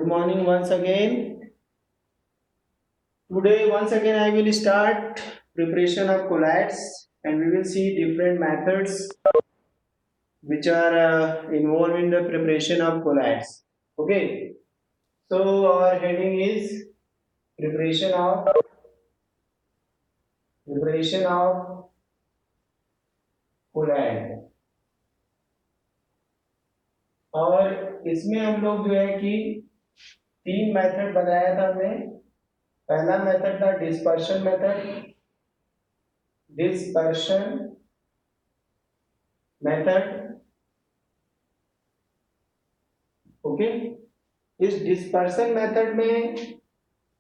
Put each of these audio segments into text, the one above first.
Good morning once again. Today once again I will start preparation of colloids and we will see different methods which are involved in the preparation of colloids. Okay. So our heading is preparation of colloid. और इसमें हम लोग जो है कि तीन method बताया था हमने. पहला मेथड था डिस्पर्शन मेथड. ओके. इस डिस्पर्शन मेथड में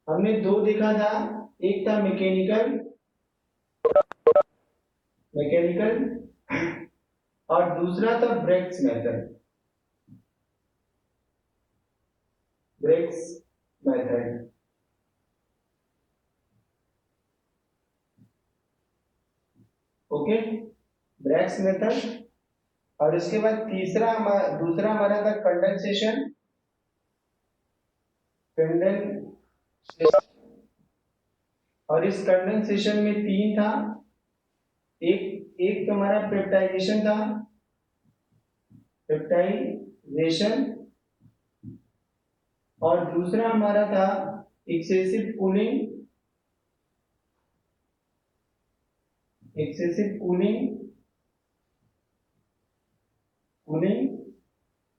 हमने दो देखा था. एक था मैकेनिकल और दूसरा था Bredig's method. Okay. Bredig's method. और इसके बाद दूसरा हमारा था कंडेंसेशन. और इस कंडेंसेशन में तीन था. एक हमारा पेप्टाइजेशन था. और दूसरा हमारा था एक्सेसिव कूलिंग.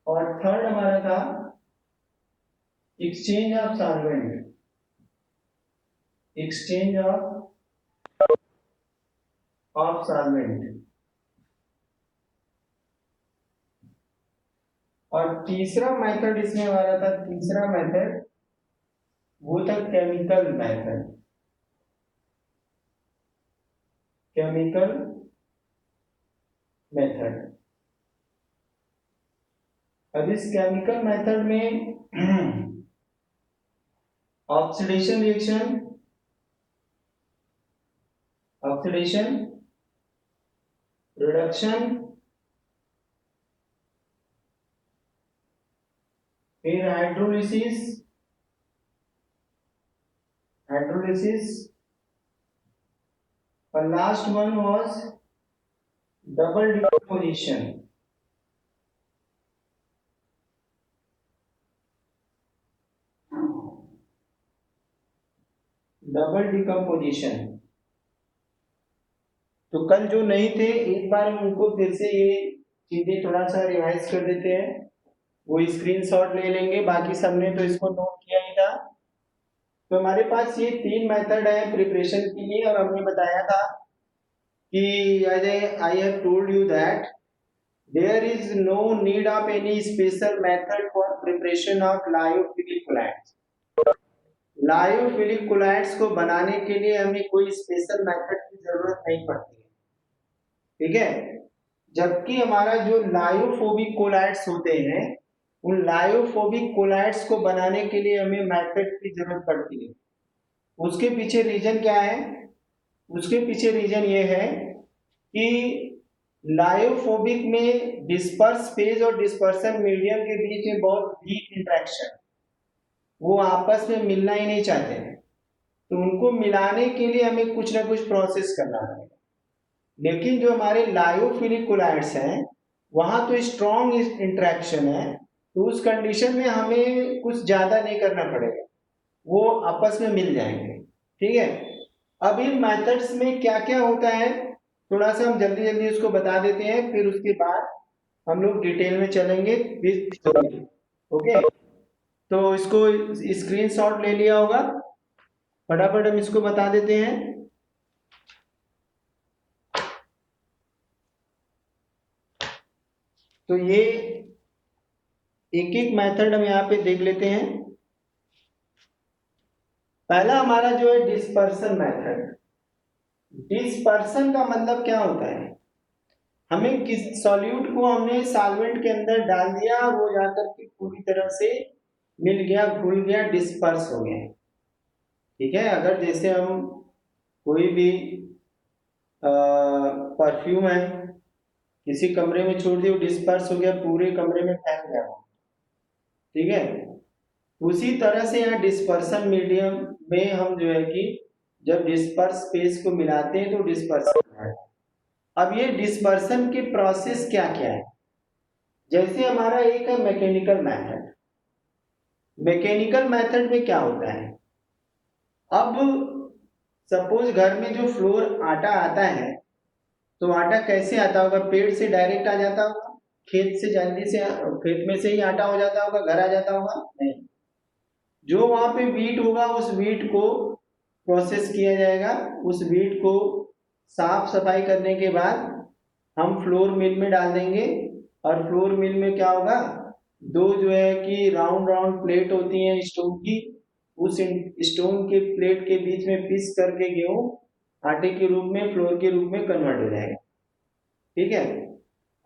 और थर्ड हमारा था एक्सचेंज ऑफ सॉल्वेंट. और तीसरा मेथड इसमें हमारा था. तीसरा मेथड वो था केमिकल मेथड. अब इस केमिकल मेथड में ऑक्सीडेशन रिडक्शन, फिर हाइड्रोलिसिस और last one was double decomposition. तो कल जो नहीं थे एक बार हम उनको फिर से ये चीजें थोड़ा सा रिवाइज कर देते हैं. वो स्क्रीनशॉट ले लेंगे. बाकी सबने तो इसको नोट किया ही था. तो हमारे पास ये तीन मेथड है प्रिपरेशन के लिए. और हमने बताया था कि I have told you that there is no need of any special method for preparation of lyophilic colloids. Lyophilic colloids को बनाने के लिए हमें कोई स्पेशल मेथड की जरूरत नहीं पड़ती है. ठीक है. जबकि हमारा जो लायोफोबिक कोलॉइड्स होते हैं उन लायोफोबिक कोलॉइड्स को बनाने के लिए हमें मेथड की जरूरत पड़ती है. उसके पीछे रीजन क्या है? उसके पीछे रीजन ये है कि लायोफोबिक में डिस्पर्स फेज और डिस्पर्सन मीडियम के बीच में बहुत वीक इंटरेक्शन. वो आपस में मिलना ही नहीं चाहते हैं. तो उनको मिलाने के लिए हमें कुछ ना कुछ प्रोसेस करना पड़ेगा. लेकिन जो हमारे लायोफिलिक कोलॉइड्स हैं वहां तो स्ट्रॉन्ग इंटरेक्शन है. तो उस कंडीशन में हमें कुछ ज्यादा नहीं करना पड़ेगा. वो आपस में मिल जाएंगे. ठीक है. अब इन मेथड्स में क्या क्या होता है थोड़ा सा हम जल्दी जल्दी उसको बता देते हैं. फिर उसके बाद हम लोग डिटेल में चलेंगे विद थ्योरी. ओके. तो इसको स्क्रीनशॉट ले लिया होगा. फटाफट हम इसको बता देते हैं. तो ये एक एक मेथड हम यहाँ पे देख लेते हैं. पहला हमारा जो है डिस्पर्सन मेथड. डिस्पर्सन का मतलब क्या होता है? हमें किस सॉल्यूट को हमने सॉल्वेंट के अंदर डाल दिया, वो जाकर के पूरी तरह से मिल गया, घुल गया, डिस्पर्स हो गया. ठीक है. अगर जैसे हम कोई भी परफ्यूम है किसी कमरे में छोड़ दिया, डिस्पर्स हो गया, पूरे कमरे में फैल गया. ठीक है. उसी तरह से यहाँ डिस्पर्सन मीडियम में हम जो है कि जब डिस्पर्स स्पेस को मिलाते हैं तो डिस्पर्सन है। अब ये डिस्पर्सन के प्रोसेस क्या क्या है, जैसे हमारा एक है मैकेनिकल मेथड। मैकेनिकल मेथड में क्या होता है, अब सपोज घर में जो फ्लोर आटा आता है, तो आटा कैसे आता होगा, पेड़ से डायरेक्ट आ जाता होगा, खेत से जल्दी से खेत में से ही आटा हो जाता होगा, घर आ जाता होगा, नहीं। जो वहां पे वीट होगा उस वीट को प्रोसेस किया जाएगा, उस वीट को साफ सफाई करने के बाद हम फ्लोर मिल में डाल देंगे, और फ्लोर मिल में क्या होगा, दो जो है कि राउंड राउंड प्लेट होती हैं स्टोन की, उस स्टोन के प्लेट के बीच में पीस करके गेहूं आटे के रूप में फ्लोर के रूप में कन्वर्ट हो जाएगा। ठीक है,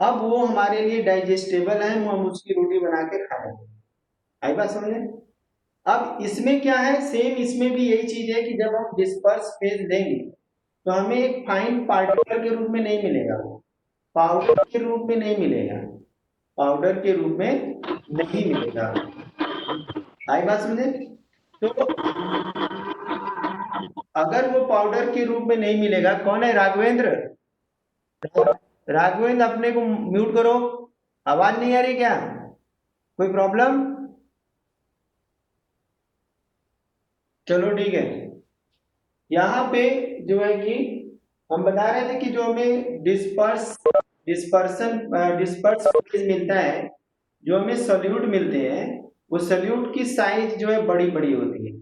अब वो हमारे लिए डाइजेस्टेबल है, हम उसकी रोटी बना के खा लेंगे। आई बात समझे। अब इसमें क्या है, सेम इसमें भी यही चीज है कि जब हम डिस्पर्स फेज लेंगे तो हमें एक फाइन पार्टिकल के रूप में नहीं मिलेगा, वो पाउडर के रूप में नहीं मिलेगा, पाउडर के रूप में नहीं मिलेगा। आई बात समझे। तो अगर वो पाउडर के रूप में नहीं मिलेगा, कौन है, राघवेंद्र, राघवेंद्र अपने को म्यूट करो, आवाज नहीं आ रही क्या, कोई प्रॉब्लम। चलो ठीक है, यहाँ पे जो है कि हम बता रहे थे कि जो हमें डिस्पर्स फेज मिलता है, जो हमें सॉल्यूट मिलते हैं, वो सॉल्यूट की साइज जो है बड़ी बड़ी होती है,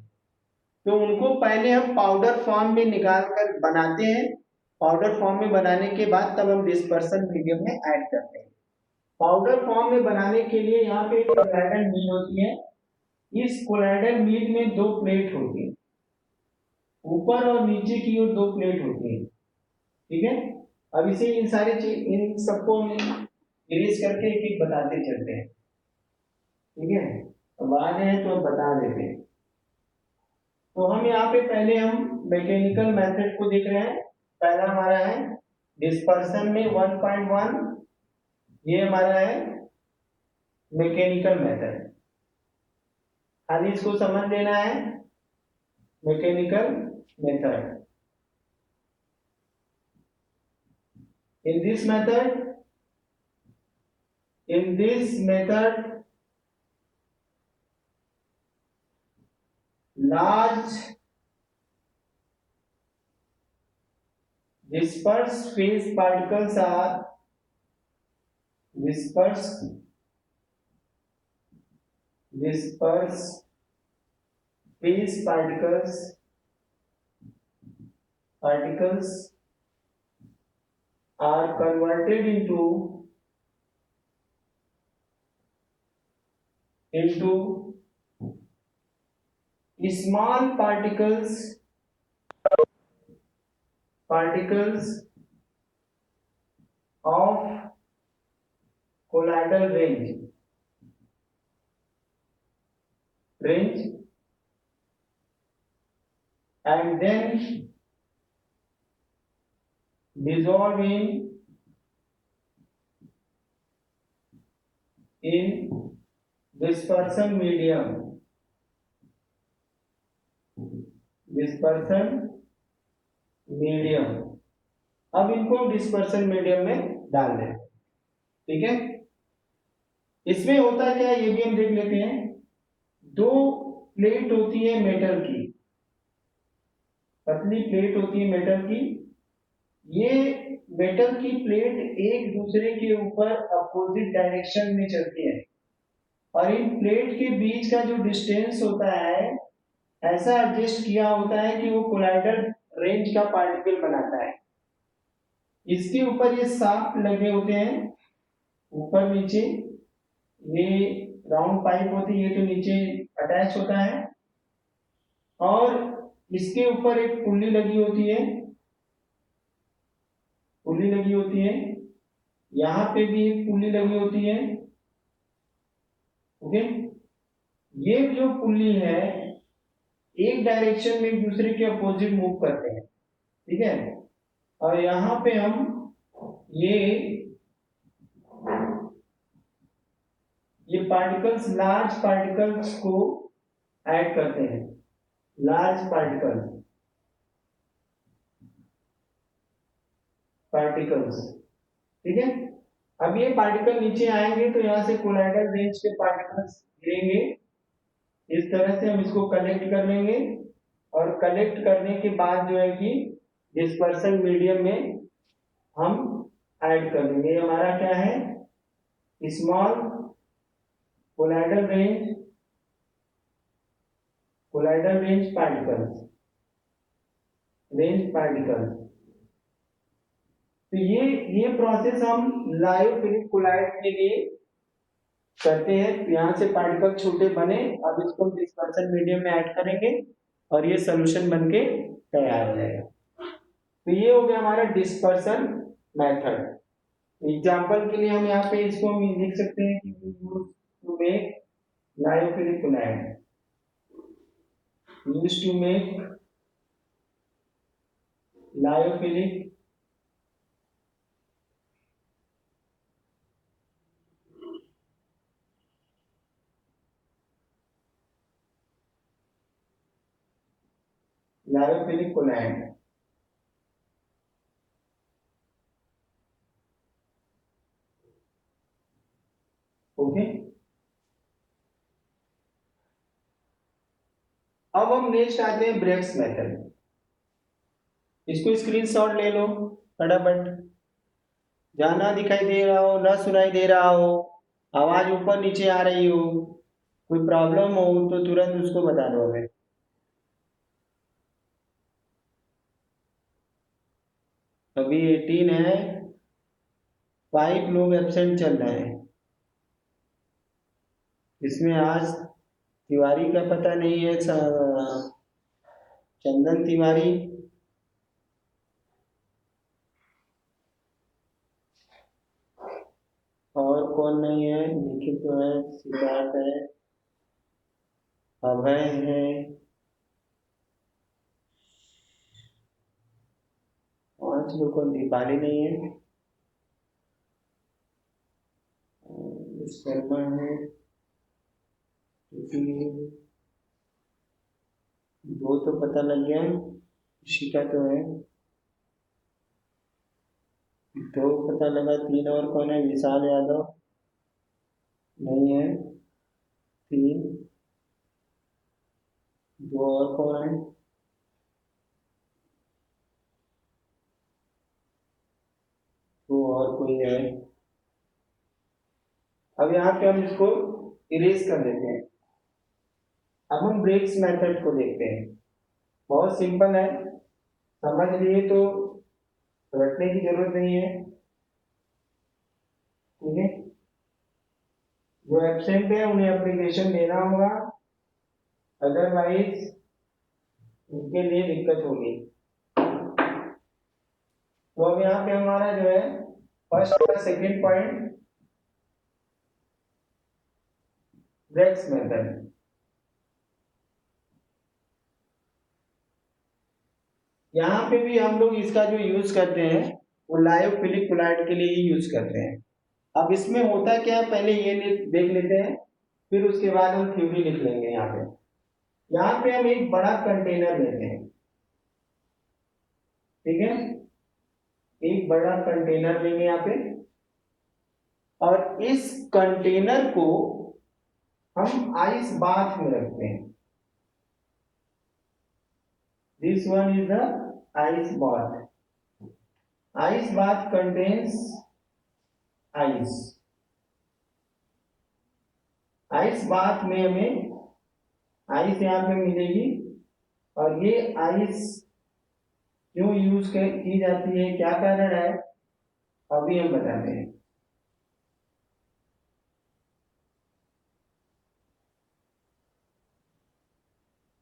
तो उनको पहले हम पाउडर फॉर्म में निकाल कर बनाते हैं, पाउडर फॉर्म में बनाने के बाद तब हम डिस्पर्सन मीडियम में ऐड करते हैं। पाउडर फॉर्म में बनाने के लिए यहाँ पे एक कोलाइडल मील होती है, इस कोलाइडल मील में दो प्लेट होती है, ऊपर और नीचे की ओर दो प्लेट होती है। ठीक है, अब इसे इन सारे चीज इन सबको इरेज करके एक एक बताते चलते हैं। ठीक है, अब आ गए हैं तो अब बता देते हैं। तो हम यहाँ पे पहले हम मैकेनिकल मेथड को देख रहे हैं। पहला हमारा है डिस्पर्सन में 1.1, ये हमारा है मैकेनिकल मेथड, खाली इसको समझ लेना है, mechanical method. In this method, large dispersed phase particles are dispersed phase particles are converted into small particles of colloidal range and then dissolve in dispersion medium। अब इनको डिस्पर्सन मीडियम में डाल दें। ठीक है, इसमें होता क्या है ये भी हम देख लेते हैं। दो प्लेट होती है मेटल की, पतली प्लेट होती है मेटल की, ये मेटल की प्लेट एक दूसरे के ऊपर अपोजिट डायरेक्शन में चलती है, और इन प्लेट के बीच का जो डिस्टेंस होता है ऐसा एडजस्ट किया होता है कि वो कोलाइडल रेंज का पार्टिकल बनाता है। इसके ऊपर ये शाफ्ट लगे होते हैं, ऊपर नीचे ये राउंड पाइप होती है, ये तो नीचे अटैच होता है, और इसके ऊपर एक पुल्ली लगी होती है, यहाँ पे भी एक पुल्ली लगी होती है। ओके, ये जो पुल्ली है एक डायरेक्शन में एक दूसरे के अपोजिट मूव करते हैं। ठीक है, और यहाँ पे हम ये पार्टिकल्स, लार्ज पार्टिकल्स को ऐड करते हैं, लार्ज पार्टिकल्स, ठीक है। अब ये पार्टिकल नीचे आएंगे तो यहाँ से कोलाइडल रेंज के पार्टिकल्स गिरेंगे, इस तरह से हम इसको कलेक्ट कर लेंगे, और कलेक्ट करने के बाद जो है कि डिस्पर्सन मीडियम में हम ऐड कर देंगे। ये हमारा क्या है, स्मॉल कोलाइडल रेंज पार्टिकल्स। तो ये प्रोसेस हम लायोफिलिक कोलाइड के लिए करते हैं। यहाँ से पार्टिकल छोटे बने, अब इसको हम डिस्पर्सन मीडियम में ऐड करेंगे और ये सोल्यूशन बनके तैयार हो जाएगा। तो ये हो गया हमारा डिस्पर्सन मेथड। एग्जाम्पल के लिए हम यहाँ पे इसको हम लिख सकते हैं कि to make lyophilic colloid, use to make lyophilic colloid. Okay, अब हम नेक्स्ट आते हैं ब्रेक्स मेथड। इसको स्क्रीनशॉट ले लो फटाफट, जाना दिखाई दे रहा हो, ना सुनाई दे रहा हो, आवाज ऊपर नीचे आ रही हो, कोई प्रॉब्लम हो तो तुरंत उसको बता दो हमें। अभी 18 है, 5 लोग एब्सेंट चल रहे हैं। इसमें आज तिवारी का पता नहीं है, चंदन तिवारी, और कौन नहीं है, लिखित तो है, सिद्धार्थ है, अभय है, 5 लोग को, दीपाली नहीं है, शर्मा है, 2 तो पता लग गया, शिका तो है, 2 पता लगा, 3 और कौन है, विशाल यादव नहीं है, 3, 2 और कौन है, तो और कोई है। अब यहाँ पे हम इसको इरेज कर देते हैं। अब हम ब्रेक्स मेथड को देखते हैं, बहुत सिंपल है, समझ लिए तो रटने की जरूरत नहीं है, ठीक है। जो एब्सेंट है उन्हें एप्लीकेशन देना होगा, अदरवाइज उनके लिए दिक्कत होगी। तो अब यहाँ पे हमारा जो है फर्स्ट और सेकंड पॉइंट, ब्रेक्स मेथड। यहाँ पे भी हम लोग इसका जो यूज करते हैं वो लायोफिलिक कोलाइड के लिए ही यूज करते हैं। अब इसमें होता क्या है, पहले ये देख लेते हैं, फिर उसके बाद हम थ्योरी लिख लेंगे। यहाँ पे हम एक बड़ा कंटेनर लेते हैं, ठीक है, एक बड़ा कंटेनर लेंगे यहाँ पे, और इस कंटेनर को हम आइस बाथ में रखते हैं। This one is the ice bath. Ice bath contains ice. Ice bath में हमें आइस यहाँ पे मिलेगी, और ये आइस क्यों यूज की जाती है, क्या कारण है, अभी हम बताते हैं।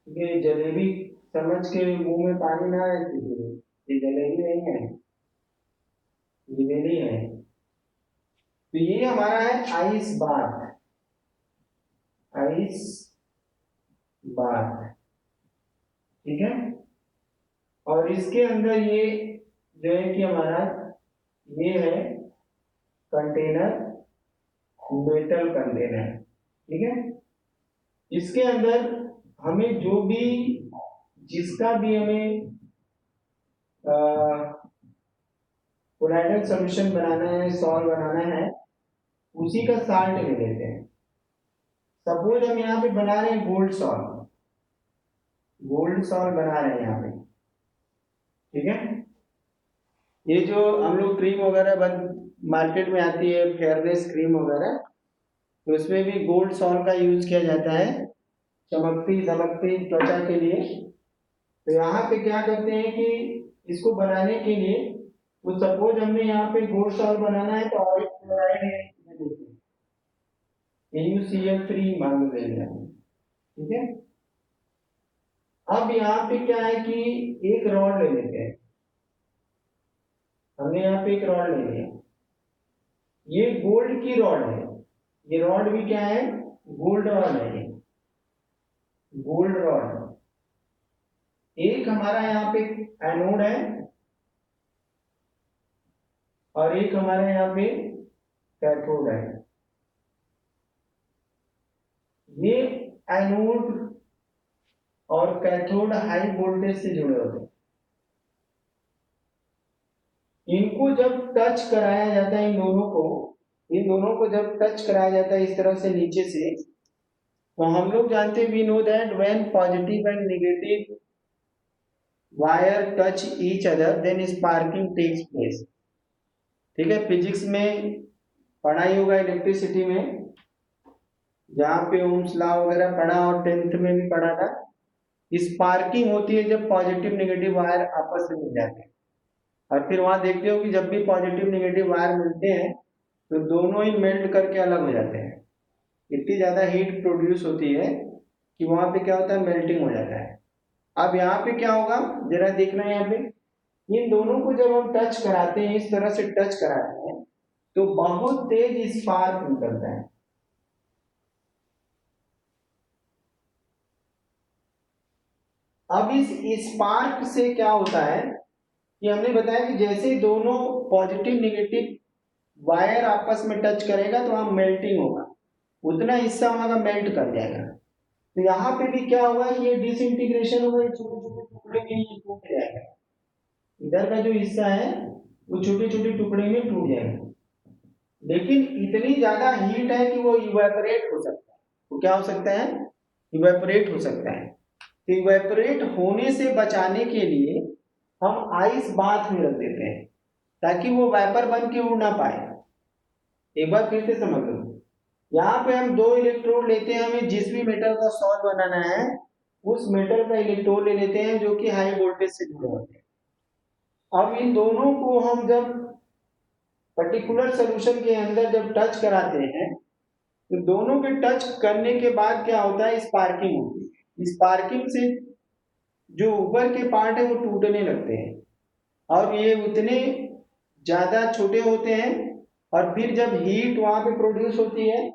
ये जलेबी समझ के मुंह में पानी ना आए, ये जलेबी नहीं है, जिलेबी है। तो ये हमारा है आइस बाथ, आइस बाथ, ठीक है। और इसके अंदर ये जो है कि हमारा ये है कंटेनर, मेटल कंटेनर, ठीक है। इसके अंदर हमें जो भी जिसका भी हमें कोलाइडल सॉल्यूशन बनाना है, सॉल्व बनाना है, उसी का साल्ट ले लेते हैं। सपोज हम यहाँ पे बना रहे हैं गोल्ड सॉल्व, गोल्ड सॉल्व बना रहे हैं यहाँ पे, ठीक है। ये जो हम लोग क्रीम वगैरह बन मार्केट में आती है, फेयरनेस क्रीम वगैरह, तो उसमें भी गोल्ड सॉल्व का यूज किया जाता है चमकती दमकती त्वचा के लिए। तो यहाँ पे क्या करते हैं कि इसको बनाने के लिए, तो सपोज हमने यहाँ पे गोल्ड सॉल्व बनाना है तो ऑयल क्लोराइड है, NuCl3 मान लेंगे, ठीक है। अब यहाँ पे क्या है कि एक रॉड ले लेते हैं, हमने यहाँ पे एक रॉड ले लिया, ये गोल्ड की रॉड है, ये रॉड भी क्या है, गोल्ड रॉड है, गोल्ड रॉड। एक हमारा यहाँ पे एनोड है और एक हमारे यहाँ पे कैथोड है। ये एनोड और कैथोड हाई वोल्टेज से जुड़े होते हैं। इनको जब टच कराया जाता है, इन दोनों को जब टच कराया जाता है इस तरह से नीचे से, तो हम लोग जानते हैं, we know that when positive and negative wire touch each other then sparking takes place, ठीक है। फिजिक्स में पढ़ाई होगा इलेक्ट्रिसिटी में, जहाँ पे ओम्स लॉ वगैरह पढ़ा और 10th में भी पढ़ा था। स्पार्किंग होती है जब पॉजिटिव नेगेटिव वायर आपस में मिल जाते हैं, और फिर वहां देखते हो कि जब भी पॉजिटिव नेगेटिव वायर मिलते हैं तो दोनों ही मेल्ट करके अलग हो जाते हैं। इतनी ज्यादा हीट प्रोड्यूस होती है कि वहां पे क्या होता है, मेल्टिंग हो जाता है। अब यहाँ पे क्या होगा, जरा देखना है, यहाँ पे इन दोनों को जब हम टच कराते हैं, इस तरह से टच कराते हैं, तो बहुत तेज स्पार्क निकलता है। अब इस स्पार्क से क्या होता है कि हमने बताया कि जैसे दोनों पॉजिटिव नेगेटिव वायर आपस में टच करेगा तो वहां मेल्टिंग होगा, उतना हिस्सा वहां का मेल्ट कर जाएगा। तो यहाँ पे भी क्या होगा, ये डिसइंटीग्रेशन होगा, ये छोटे छोटे टुकड़े में ये टूट जाएगा, इधर का जो हिस्सा है वो छोटे छोटे टुकड़े में टूट जाएगा। लेकिन इतनी ज्यादा हीट है कि वो इवेपोरेट हो सकता है। तो क्या हो सकता है, इवेपोरेट हो सकता है। तो इवेपोरेट होने से बचाने के लिए हम आइस बाथ में रख देते हैं, ताकि वो वेपर बन के उड़ ना पाए। एक बार फिर से समझ लो, यहाँ पे हम दो इलेक्ट्रोड लेते हैं, हमें जिस भी मेटल का सॉल्व बनाना है उस मेटल का इलेक्ट्रोड ले लेते हैं जो कि हाई वोल्टेज से जुड़े होते हैं। अब इन दोनों को हम जब पर्टिकुलर सोल्यूशन के अंदर जब टच कराते हैं, तो दोनों के टच करने के बाद क्या होता है, स्पार्किंग होती है। स्पार्किंग से जो ऊपर के पार्ट है वो टूटने लगते हैं, और ये उतने ज्यादा छोटे होते हैं, और फिर जब हीट वहां पे प्रोड्यूस होती है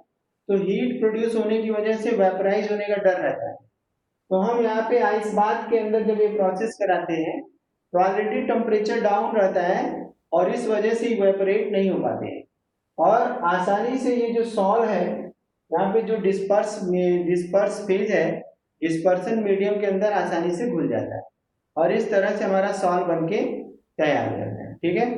तो हीट प्रोड्यूस होने की वजह से वेपराइज होने का डर रहता है। तो हम यहाँ पे आइस बाथ के अंदर जब ये प्रोसेस कराते हैं तो ऑलरेडी टेम्परेचर डाउन रहता है और इस वजह से इवेपोरेट नहीं हो पाते हैं, और आसानी से ये जो सॉल है, यहाँ पे जो डिस्पर्स फेज है, डिस्पर्सन मीडियम के अंदर आसानी से घुल जाता है, और इस तरह से हमारा सॉल बनके तैयार हो जाता है, ठीक है।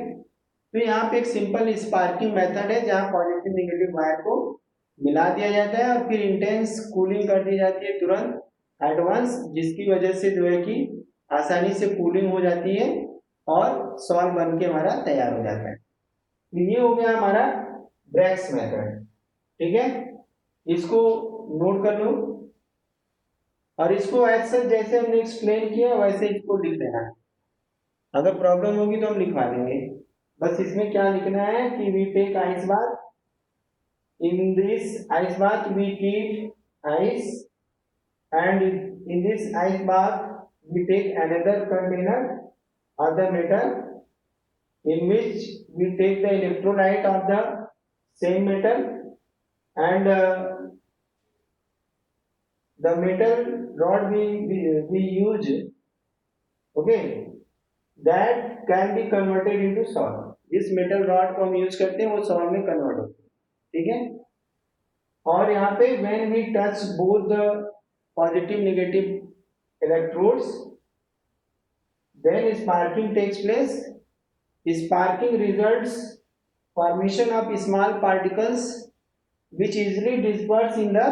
तो यहाँ पे एक सिंपल स्पार्किंग मेथड है जहाँ पॉजिटिव नेगेटिव वायर को मिला दिया जाता है और फिर इंटेंस कूलिंग कर दी जाती है तुरंत एडवांस, जिसकी वजह से जो है कि आसानी से कूलिंग हो जाती है और सॉल्व बन के हमारा तैयार हो जाता है। तो ये हो गया हमारा ब्रैक्स मेथड, ठीक है। इसको नोट कर लो, और इसको ऐसे जैसे हमने एक्सप्लेन किया वैसे इसको लिख देना। अगर प्रॉब्लम होगी तो हम लिखवा देंगे। बस इसमें क्या लिखना है कि we take ice bath, in this ice bath we keep ice, and in this ice bath we take another container of the metal in which we take the electrolyte of the same metal, and the metal rod we use, okay, that can be converted into salt. जिस metal rod को हम use करते हैं वो salt में convert होते हैं, ठीक है। और यहाँ पे when we touch both the positive negative electrodes. Then sparking takes place. Sparking results formation of small particles which easily disperse in the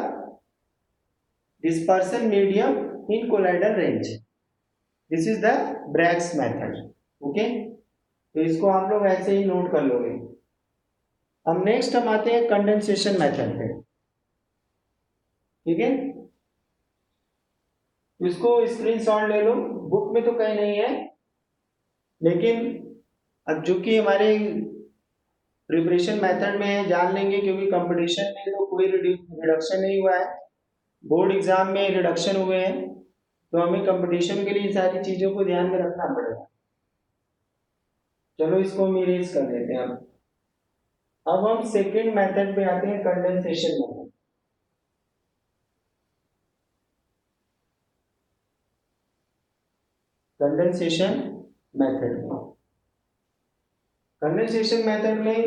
dispersion medium in colloidal range. This is the Bragg's method. Okay, तो इसको आप लोग ऐसे ही note कर लोगे. अब next हम आते हैं कंडेंसेशन मेथड पे. ठीक है, इसको स्क्रीनशॉट ले लो. बुक में तो कहीं नहीं है, लेकिन अब जो कि हमारे प्रिपरेशन मेथड में है, जान लेंगे, क्योंकि कंपटीशन में तो कोई रिडक्शन नहीं हुआ है, बोर्ड एग्जाम में रिडक्शन हुए हैं, तो हमें कंपटीशन के लिए सारी चीजों को ध्यान में रखना पड़ेगा. चलो इसको हम इरेज कर देते हैं. अब हम सेकेंड मेथड पे आते हैं, कंडेंसेशन मेथड. कंडेंसेशन मेथड में, कंडेंसेशन मेथड में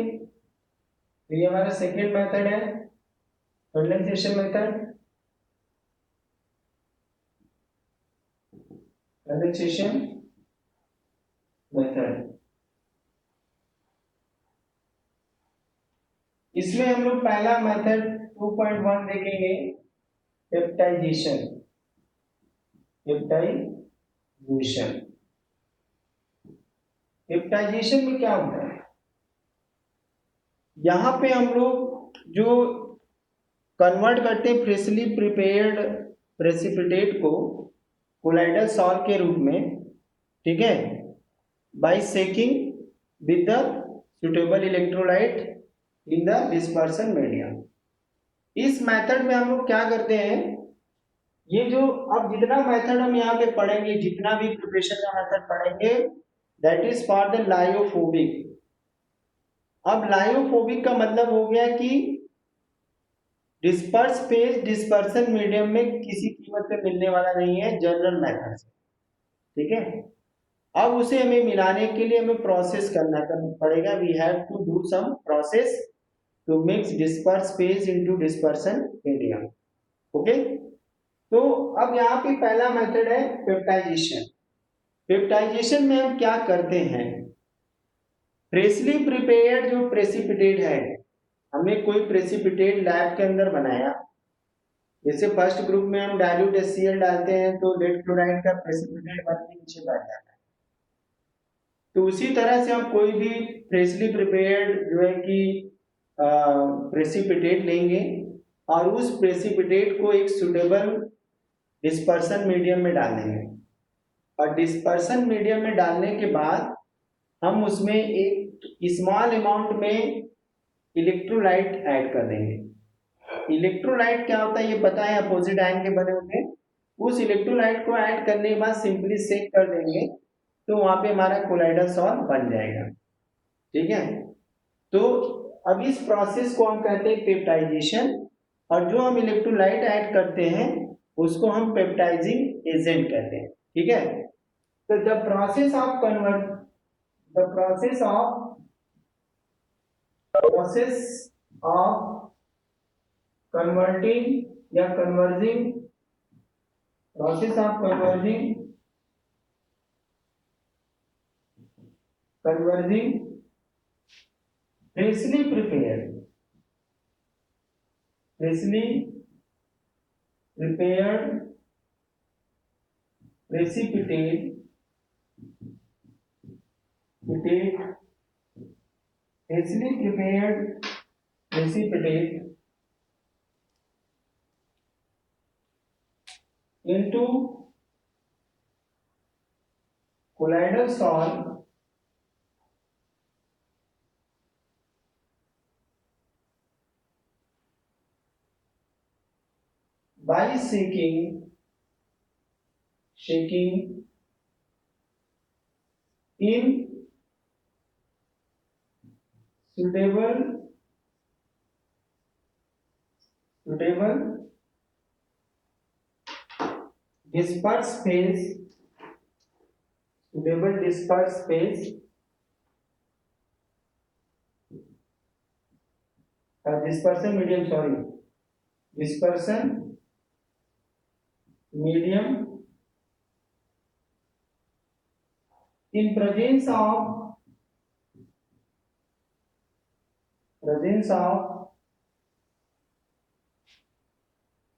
ये हमारा सेकेंड मेथड है, कंडेंसेशन मेथड. कंडेंसेशन मेथड, इसमें हम लोग पहला मेथड 2.1 देखेंगे, पेप्टाइजेशन. पेप्टाइजेशन, पेप्टाइजेशन में क्या होता है, यहां पे हम लोग जो कन्वर्ट करते हैं फ्रेशली प्रिपेयर्ड प्रेसिपिटेट को कोलाइडल सॉल्ट के रूप में. ठीक है, by shaking with the suitable electrolyte in the dispersion medium. इस मेथड में हम लोग क्या करते हैं, ये जो अब जितना मेथड हम यहाँ पे पढ़ेंगे, जितना भी प्रिपरेशन का मेथड पढ़ेंगे, that is for the lyophobic. अब लायोफोबिक का मतलब हो गया कि डिस्पर्स फेज डिस्पर्सन मीडियम में किसी कीमत पे मिलने वाला नहीं है जनरल मेथड से. ठीक है, अब उसे हमें मिलाने के लिए हमें प्रोसेस करना पड़ेगा. We have to do some process to mix disperse phase into dispersion medium. Okay, तो अब यहाँ पे पहला मेथड है पेप्टाइजेशन. पेप्टाइजेशन में हम क्या करते हैं, फ्रेशली प्रिपेयर्ड जो प्रेसिपिटेट है, हमने कोई प्रेसिपिटेट लैब के अंदर बनाया, जैसे फर्स्ट ग्रुप में हम डाइल्यूट HCl डालते हैं तो लेड क्लोराइड का प्रेसिपिटेट बन के नीचे बैठ जाता है. तो उसी तरह से हम कोई भी फ्रेशली प्रिपेयर्ड जो है कि प्रेसिपिटेट लेंगे और उस प्रेसिपिटेट को एक सुटेबल डिस्पर्सन मीडियम में डालेंगे, और डिस्पर्सन मीडियम में डालने के बाद हम उसमें एक स्मॉल अमाउंट में इलेक्ट्रोलाइट ऐड कर देंगे. इलेक्ट्रोलाइट क्या होता है ये पता है, अपोजिट आयन के बने होते हैं. उस इलेक्ट्रोलाइट को ऐड करने के बाद सिंपली सेक कर देंगे, तो वहां पे हमारा कोलाइडल सॉल्ट बन जाएगा. ठीक है, तो अब इस प्रोसेस को हम कहते हैं पेप्टाइजेशन, और जो हम इलेक्ट्रोलाइट ऐड करते हैं उसको हम पेप्टाइजिंग एजेंट कहते हैं. ठीक है, तो the process of convert, the process of converting या converging, process of converging freshly prepared precipitate into colloidal salt by shaking in suitable disperse phase, dispersion medium, dispersion medium in presence of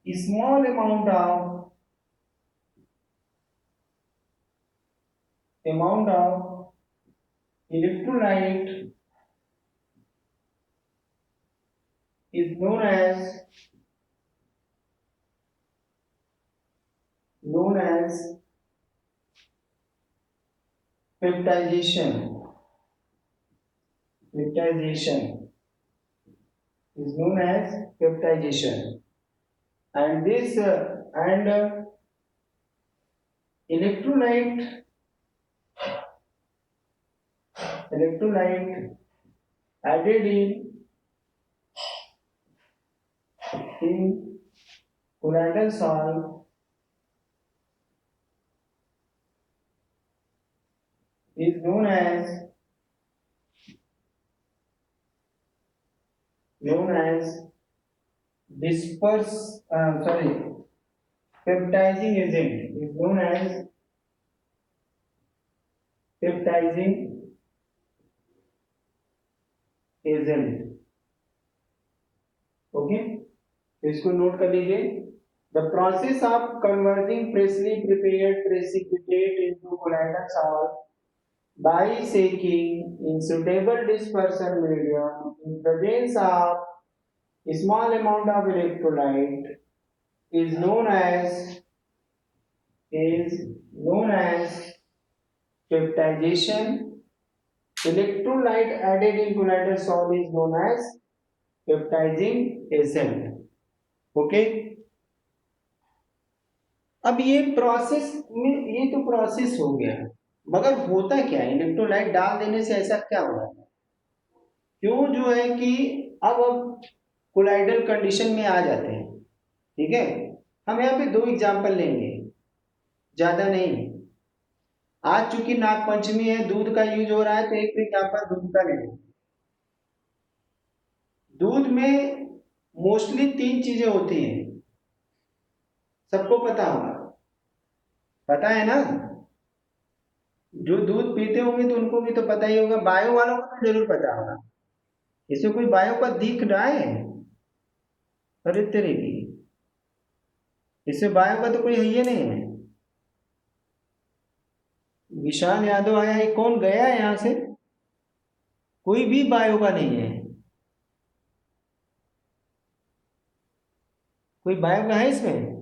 a small amount of electrolyte is known as peptidation. Peptidation is known as peptidation, and this electrolyte added in colloidal salt is known as peptizing agent is known as peptizing agent. Okay, तो इसको note कर लीजिए. The process of converting freshly prepared precipitate into colloidal salt by shaking in suitable dispersion medium in presence of a small amount of electrolyte is known as peptidation. Electrolyte added in colloidal salt is known as peptizing agent. Okay, अब ये process में, ये तो process हो गया, मगर होता क्या है? इलेक्ट्रोलाइट डाल देने से ऐसा क्या हो रहा है? क्यों जो है कि अब कोलाइडल कंडीशन में आ जाते हैं. ठीक है, हम यहाँ पे दो एग्जांपल लेंगे, ज्यादा नहीं. आज चूंकि नाग पंचमी है, दूध का यूज हो रहा है, तो एक एग्जांपल दूध का लेंगे. दूध में मोस्टली 3 चीजें होती हैं, सबको पता होगा, पता है ना? जो दूध पीते होंगे तो उनको भी तो पता ही होगा. बायो वालों को तो जरूर पता होगा. इसमें कोई बायो का दिख रहा है? अरे तेरे की, इसमें बायो का तो कोई है ही नहीं है. विशाल यादव आया है, कौन गया है यहां से? कोई भी बायो का नहीं है. कोई बायो का है इसमें?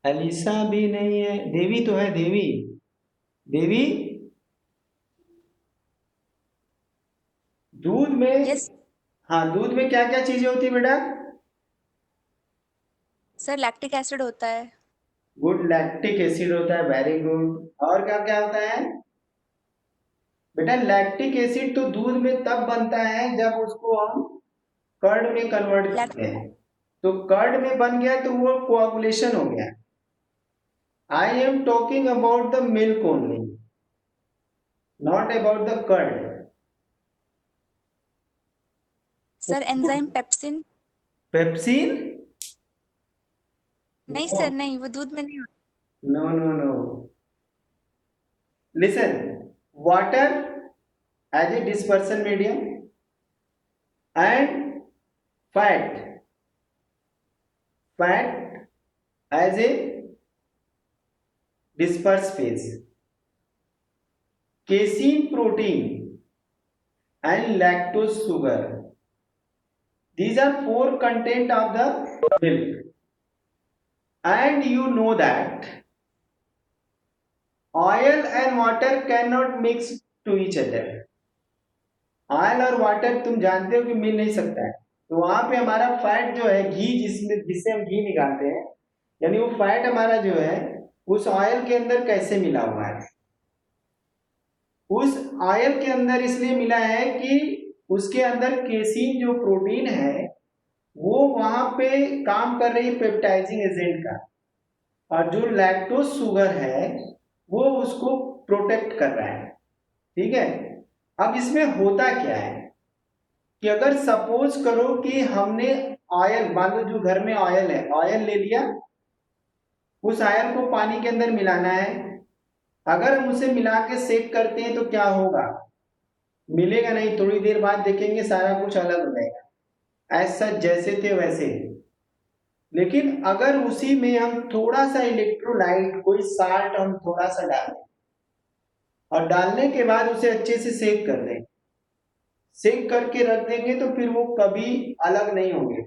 अलीसा भी नहीं है. देवी तो है, देवी दूध में. यस हाँ, दूध में क्या क्या चीजें होती है बेटा? सर, लैक्टिक एसिड होता है. गुड, लैक्टिक एसिड होता है. Very good. और क्या क्या होता है बेटा? लैक्टिक एसिड तो दूध में तब बनता है जब उसको हम कर्ड में कन्वर्ट करते हैं. तो कर्ड में बन गया तो वो कोआगुलेशन हो गया. I am talking about the milk only, not about the curd. Sir, enzyme pepsin. Pepsin? नहीं सर, नहीं, वो दूध में नहीं होता. No. Listen, water as a dispersion medium and fat as a dispersed phase. Casein protein and lactose sugar. These are 4 content of the milk. And you know that oil and water cannot mix to each other. Oil और water तुम जानते हो कि मिल नहीं सकता है. तो वहां पे हमारा फैट जो है, घी जिससे हम घी निकालते हैं, यानी वो फैट हमारा जो है उस ऑयल के अंदर कैसे मिला हुआ है? उस ऑयल के अंदर इसलिए मिला है कि उसके अंदर केसीन जो प्रोटीन है वो वहां पे काम कर रही है पेप्टाइजिंग एजेंट का, और जो लैक्टोज शुगर है वो उसको प्रोटेक्ट कर रहा है. ठीक है, अब इसमें होता क्या है? कि अगर सपोज करो कि हमने ऑयल, मान लो जो घर में ऑयल है, ऑयल ले लिया, उस ऑयल को पानी के अंदर मिलाना है। अगर हम उसे मिला के सेक करते हैं तो क्या होगा? मिलेगा नहीं, थोड़ी देर बाद देखेंगे सारा कुछ अलग हो जाएगा, ऐसा जैसे थे वैसे। लेकिन अगर उसी में हम थोड़ा सा इलेक्ट्रोलाइट, कोई साल्ट हम थोड़ा सा डाल दें और डालने के बाद उसे अच्छे से सेक कर दें, सेक करके रख देंगे तो फिर वो कभी अलग नहीं होंगे।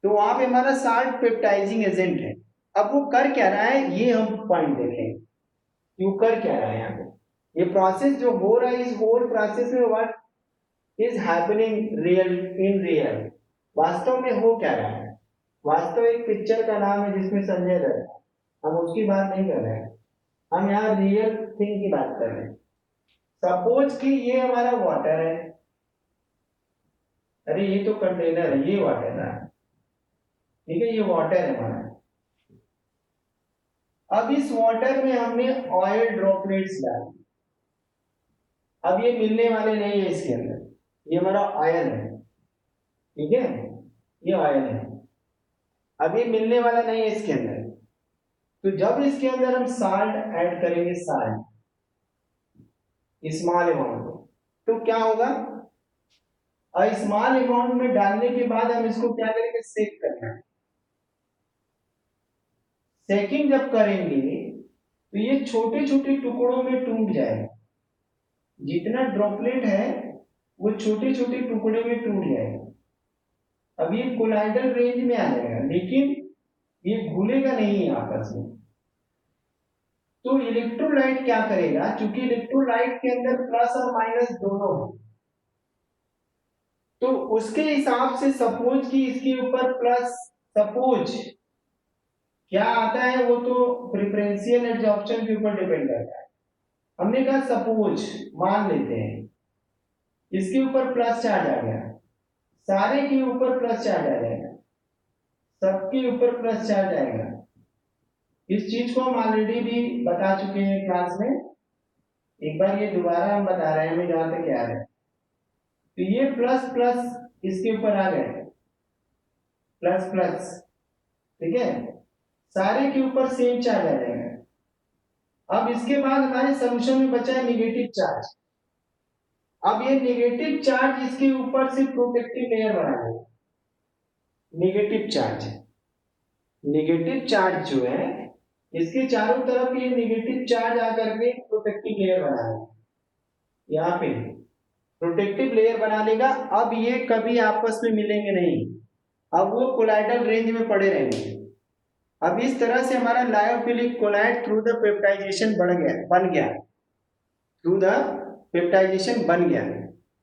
तो वहां पे हमारा साल्ट पेप्टाइजिंग एजेंट है। अब वो कर क्या रहा है, ये हम पॉइंट देखें, क्यों कर क्या रहा है यहाँ पे। ये प्रोसेस जो हो रहा है, इस होल प्रोसेस में what is happening real in real, वास्तव में हो क्या रहा है। वास्तव एक पिक्चर का नाम है जिसमें संजय दत्त है, हम उसकी बात नहीं कर रहे हैं, हम यहाँ रियल थिंग की बात कर रहे हैं। सपोज कि ये हमारा वाटर है, अरे ये तो कंटेनर है, ये वाटर है, ठीक है, ये वाटर है हमारा। अब इस वाटर में हमने ऑयल ड्रॉपलेट्स डाले, अब ये मिलने वाले नहीं है इसके अंदर, ये हमारा ऑयल है, ठीक है, ये ऑयल है। अब ये मिलने वाला नहीं है इसके अंदर, तो जब इसके अंदर हम साल्ट ऐड करेंगे, साल्ट स्मॉल अमाउंट, तो क्या होगा, और स्मॉल अमाउंट में डालने के बाद हम इसको क्या करेंगे, सेक करना है। सेकिंग जब करेंगे तो ये छोटे छोटे टुकड़ों में टूट जाएगा, जितना ड्रॉपलेट है वो छोटे छोटे टुकड़े में टूट जाएगा। अब ये कोलाइडल रेंज में आ जाएगा, लेकिन ये घुलेगा नहीं आपस में। तो इलेक्ट्रोलाइट क्या करेगा, क्योंकि इलेक्ट्रोलाइट के अंदर प्लस और माइनस दोनों है, तो उसके हिसाब से सपोज कि इसके ऊपर प्लस, सपोज क्या आता है वो तो प्रेफरेंशियल एडजॉर्प्शन के ऊपर डिपेंड करता है। हमने कहा सपोज, मान लेते हैं इसके ऊपर प्लस चार्ज आ गया, सारे के ऊपर प्लस चार्ज आ जाएगा, सबके ऊपर प्लस चार्ज आएगा। इस चीज को हम ऑलरेडी भी बता चुके हैं क्लास में, एक बार ये दोबारा हम बता रहे हैं, हमें जहां तक याद है। तो ये प्लस प्लस इसके ऊपर आ गए, प्लस प्लस, ठीक है, सारे के ऊपर सेम चार्ज आ जाएगा। अब इसके बाद हमारे सोल्यूशन में बचा है निगेटिव चार्ज। अब ये नेगेटिव चार्ज इसके ऊपर से प्रोटेक्टिव लेयर बना देगा। नेगेटिव चार्ज, नेगेटिव चार्ज जो है इसके चारों तरफ ये नेगेटिव चार्ज आकर के प्रोटेक्टिव लेयर बना देगा, यहाँ पे प्रोटेक्टिव लेयर बना लेगा। अब ये कभी आपस में मिलेंगे नहीं, अब वो कोलाइडल रेंज में पड़े रहेंगे। अब इस तरह से हमारा lyophilic colloid through the peptization बन गया, थ्रू द पेप्टाइजेशन बन गया।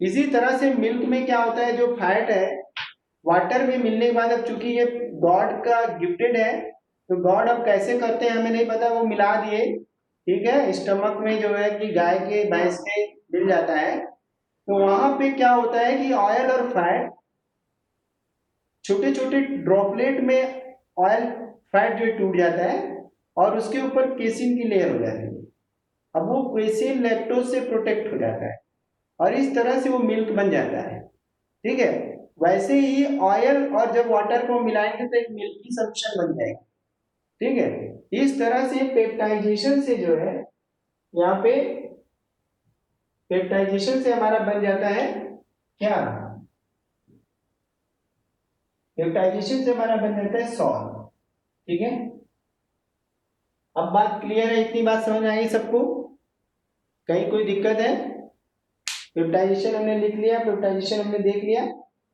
इसी तरह से मिल्क में क्या होता है, जो फैट है वाटर में मिलने के बाद, अब चूंकि ये गॉड का गिफ्टेड है, तो गॉड अब कैसे करते हैं हमें नहीं पता, वो मिला दिए, ठीक है, स्टमक में जो है कि गाय के भैंस के मिल जाता है। तो वहां पे क्या होता है कि ऑयल और फैट, छोटे छोटे ड्रॉपलेट में ऑयल फैट जो टूट जाता है और उसके ऊपर केसिन की लेयर हो जाती है। अब वो केसिन लैक्टोज से प्रोटेक्ट हो जाता है और इस तरह से वो मिल्क बन जाता है, ठीक है। वैसे ही ऑयल और जब वाटर को मिलाएंगे तो एक मिल्की सॉल्यूशन बन जाएगा, ठीक है। इस तरह से पेप्टाइजेशन से जो है, यहाँ पे पेप्टाइजेशन से हमारा बन जाता है क्या, पेप्टाइजेशन से हमारा बन जाता है सॉल्ट, ठीक है। अब बात क्लियर है, इतनी बात समझ आई सबको, कहीं कोई दिक्कत है? पेप्टाइजेशन हमने लिख लिया, पेप्टाइजेशन हमने देख लिया,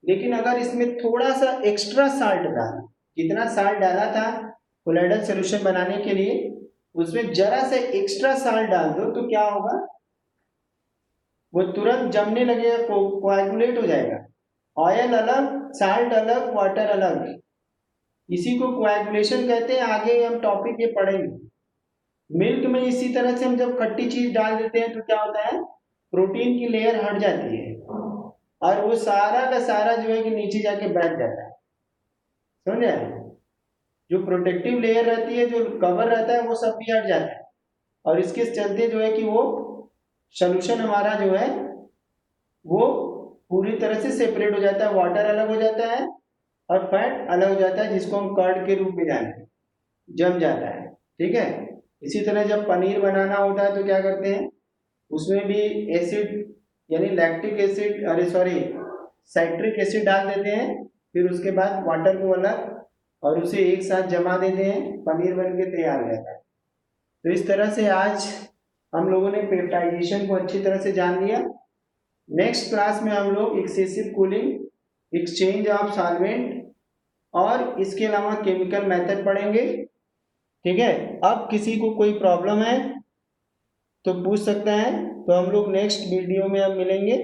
लेकिन अगर इसमें थोड़ा सा एक्स्ट्रा साल्ट डाला, जितना साल्ट डाला था कोलाइडल सॉल्यूशन बनाने के लिए, उसमें जरा सा एक्स्ट्रा साल्ट डाल दो तो क्या होगा, वो तुरंत जमने लगेगा, कोएगुलेट हो जाएगा। ऑयल अलग, साल्ट अलग, वाटर अलग, इसी को कोएगुलेशन कहते हैं। आगे हम टॉपिक ये पढ़ेंगे। मिल्क में इसी तरह से हम जब खट्टी चीज डाल देते हैं तो क्या होता है, प्रोटीन की लेयर हट जाती है और वो सारा का सारा जो है कि नीचे जाके बैठ जाता है, समझे। जो प्रोटेक्टिव लेयर रहती है, जो कवर रहता है, वो सब भी हट जाता है और इसके चलते जो है कि वो सोल्यूशन हमारा जो है वो पूरी तरह से सेपरेट हो जाता है, वाटर अलग हो जाता है और फैट अलग हो जाता है, जिसको हम कर्ड के रूप में जानते हैं, जम जाता है। ठीक है, इसी तरह जब पनीर बनाना होता है तो क्या करते हैं, उसमें भी एसिड यानी लैक्टिक एसिड, अरे सॉरी, साइट्रिक एसिड डाल देते हैं, फिर उसके बाद वाटर को अलग और उसे एक साथ जमा देते हैं, पनीर बन के तैयार हो जाता है। तो इस तरह से आज हम लोगों ने पेप्टाइजेशन को अच्छी तरह से जान लिया। नेक्स्ट क्लास में हम लोग excessive cooling, exchange of solvent और इसके अलावा केमिकल मेथड पढ़ेंगे। ठीक है, अब किसी को कोई प्रॉब्लम है तो पूछ सकता है, तो हम लोग नेक्स्ट वीडियो में अब मिलेंगे।